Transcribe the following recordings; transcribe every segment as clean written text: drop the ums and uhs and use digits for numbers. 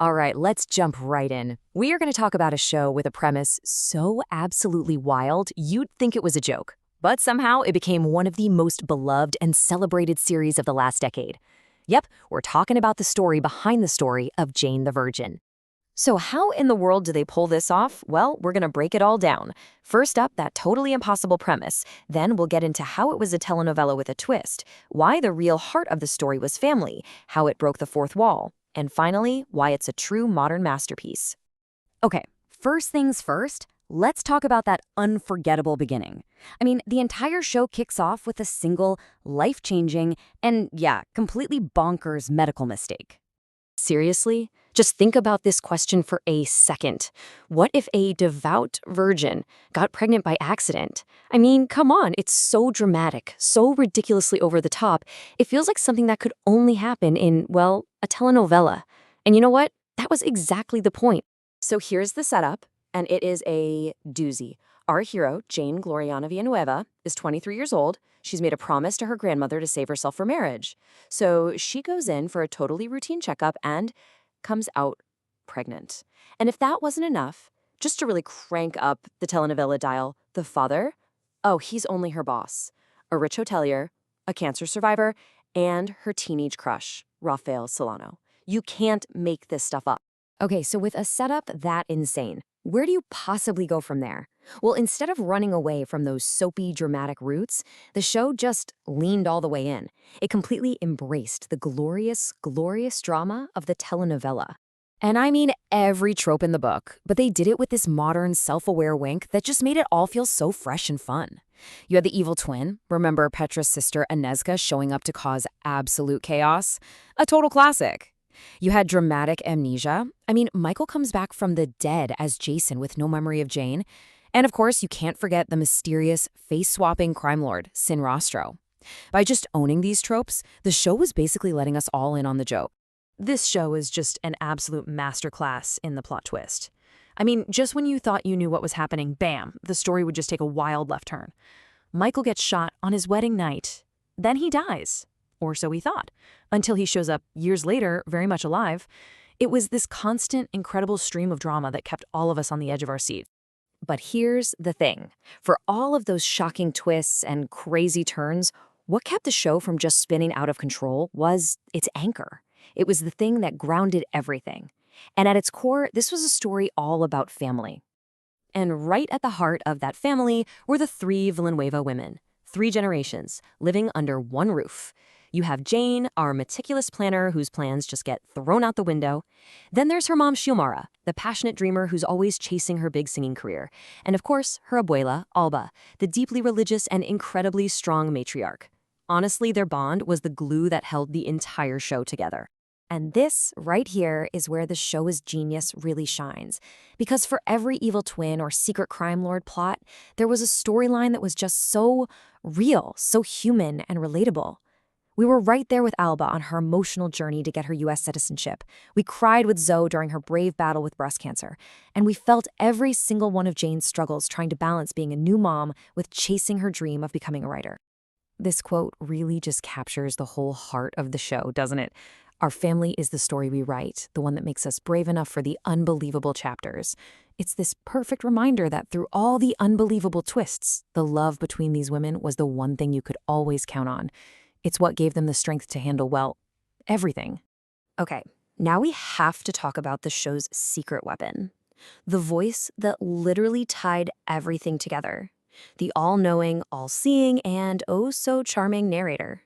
All right, let's jump right in. We are going to talk about a show with a premise so absolutely wild, you'd think it was a joke. But somehow it became one of the most beloved and celebrated series of the last decade. Yep, we're talking about the story behind the story of Jane the Virgin. So how in the world do they pull this off? Well, we're going to break it all down. First up, that totally impossible premise. Then we'll get into how it was a telenovela with a twist, why the real heart of the story was family, how it broke the fourth wall, and finally, why it's a true modern masterpiece. Okay, first things first, let's talk about that unforgettable beginning. I mean, the entire show kicks off with a single, life-changing, and yeah, completely bonkers medical mistake. Seriously? Just think about this question for a second. What if a devout virgin got pregnant by accident? I mean, come on, it's so dramatic, so ridiculously over the top. It feels like something that could only happen in, well, a telenovela. And you know what? That was exactly the point. So here's the setup, and it is a doozy. Our hero, Jane Gloriana Villanueva, is 23 years old. She's made a promise to her grandmother to save herself for marriage. So she goes in for a totally routine checkup and comes out pregnant. And if that wasn't enough, just to really crank up the telenovela dial, the father, oh, he's only her boss. A rich hotelier, a cancer survivor, and her teenage crush, Rafael Solano. You can't make this stuff up. Okay, so with a setup that insane, where do you possibly go from there? Well, instead of running away from those soapy, dramatic roots, the show just leaned all the way in. It completely embraced the glorious, glorious drama of the telenovela. And I mean every trope in the book, but they did it with this modern, self-aware wink that just made it all feel so fresh and fun. You had the evil twin, remember Petra's sister Inezka showing up to cause absolute chaos? A total classic. You had dramatic amnesia. I mean, Michael comes back from the dead as Jason with no memory of Jane. And of course, you can't forget the mysterious, face-swapping crime lord, Sin Rostro. By just owning these tropes, the show was basically letting us all in on the joke. This show is just an absolute masterclass in the plot twist. I mean, just when you thought you knew what was happening, bam, the story would just take a wild left turn. Michael gets shot on his wedding night. Then he dies. Or so he thought, until he shows up years later, very much alive. It was this constant, incredible stream of drama that kept all of us on the edge of our seat. But here's the thing. For all of those shocking twists and crazy turns, what kept the show from just spinning out of control was its anchor. It was the thing that grounded everything. And at its core, this was a story all about family. And right at the heart of that family were the three Villanueva women, 3 generations, living under one roof. You have Jane, our meticulous planner whose plans just get thrown out the window. Then there's her mom, Xiomara, the passionate dreamer who's always chasing her big singing career. And of course, her abuela, Alba, the deeply religious and incredibly strong matriarch. Honestly, their bond was the glue that held the entire show together. And this, right here, is where the show's genius really shines. Because for every evil twin or secret crime lord plot, there was a storyline that was just so real, so human and relatable. We were right there with Alba on her emotional journey to get her U.S. citizenship. We cried with Zoe during her brave battle with breast cancer. And we felt every single one of Jane's struggles trying to balance being a new mom with chasing her dream of becoming a writer. This quote really just captures the whole heart of the show, doesn't it? Our family is the story we write, the one that makes us brave enough for the unbelievable chapters. It's this perfect reminder that through all the unbelievable twists, the love between these women was the one thing you could always count on. It's what gave them the strength to handle, well, everything. Okay, now we have to talk about the show's secret weapon. The voice that literally tied everything together. The all-knowing, all-seeing, and oh-so-charming narrator.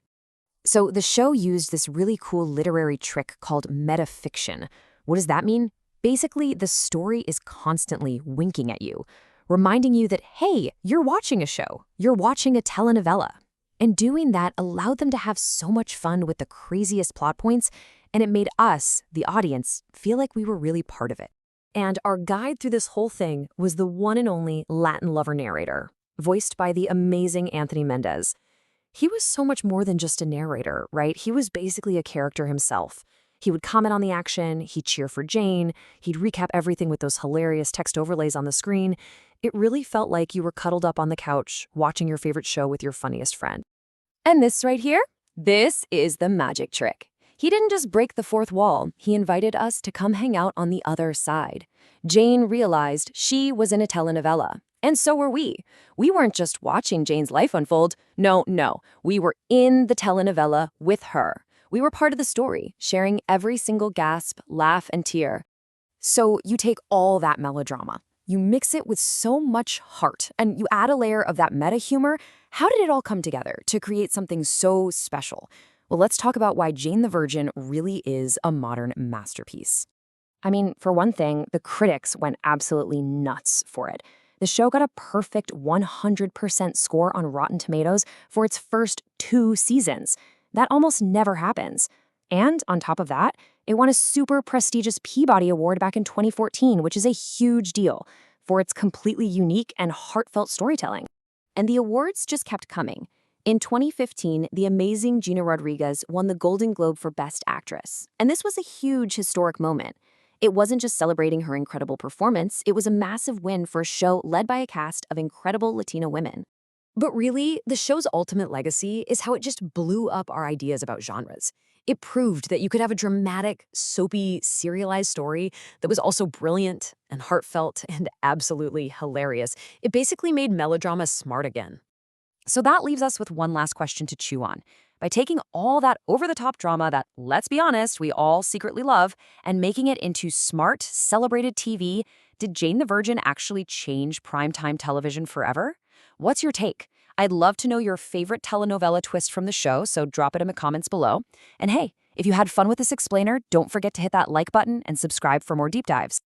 So the show used this really cool literary trick called metafiction. What does that mean? Basically, the story is constantly winking at you, reminding you that, hey, you're watching a show. You're watching a telenovela. And doing that allowed them to have so much fun with the craziest plot points, and it made us, the audience, feel like we were really part of it. And our guide through this whole thing was the one and only Latin lover narrator, voiced by the amazing Anthony Mendez. He was so much more than just a narrator, right? He was basically a character himself. He would comment on the action, he'd cheer for Jane, he'd recap everything with those hilarious text overlays on the screen. It really felt like you were cuddled up on the couch, watching your favorite show with your funniest friend. And this right here? This is the magic trick. He didn't just break the fourth wall, he invited us to come hang out on the other side. Jane realized she was in a telenovela. And so were we. We weren't just watching Jane's life unfold. No, no. We were in the telenovela with her. We were part of the story, sharing every single gasp, laugh, and tear. So you take all that melodrama, you mix it with so much heart, and you add a layer of that meta humor. How did it all come together to create something so special? Well, let's talk about why Jane the Virgin really is a modern masterpiece. I mean, for one thing, the critics went absolutely nuts for it. The show got a perfect 100% score on Rotten Tomatoes for its first 2 seasons. That almost never happens. And on top of that, it won a super prestigious Peabody Award back in 2014, which is a huge deal for its completely unique and heartfelt storytelling. And the awards just kept coming. In 2015, the amazing Gina Rodriguez won the Golden Globe for Best Actress. And this was a huge historic moment. It wasn't just celebrating her incredible performance, it was a massive win for a show led by a cast of incredible Latina women. But really, the show's ultimate legacy is how it just blew up our ideas about genres. It proved that you could have a dramatic, soapy, serialized story that was also brilliant and heartfelt and absolutely hilarious. It basically made melodrama smart again. So that leaves us with one last question to chew on. By taking all that over-the-top drama that, let's be honest, we all secretly love, and making it into smart, celebrated TV, did Jane the Virgin actually change primetime television forever? What's your take? I'd love to know your favorite telenovela twist from the show, so drop it in the comments below. And hey, if you had fun with this explainer, don't forget to hit that like button and subscribe for more deep dives.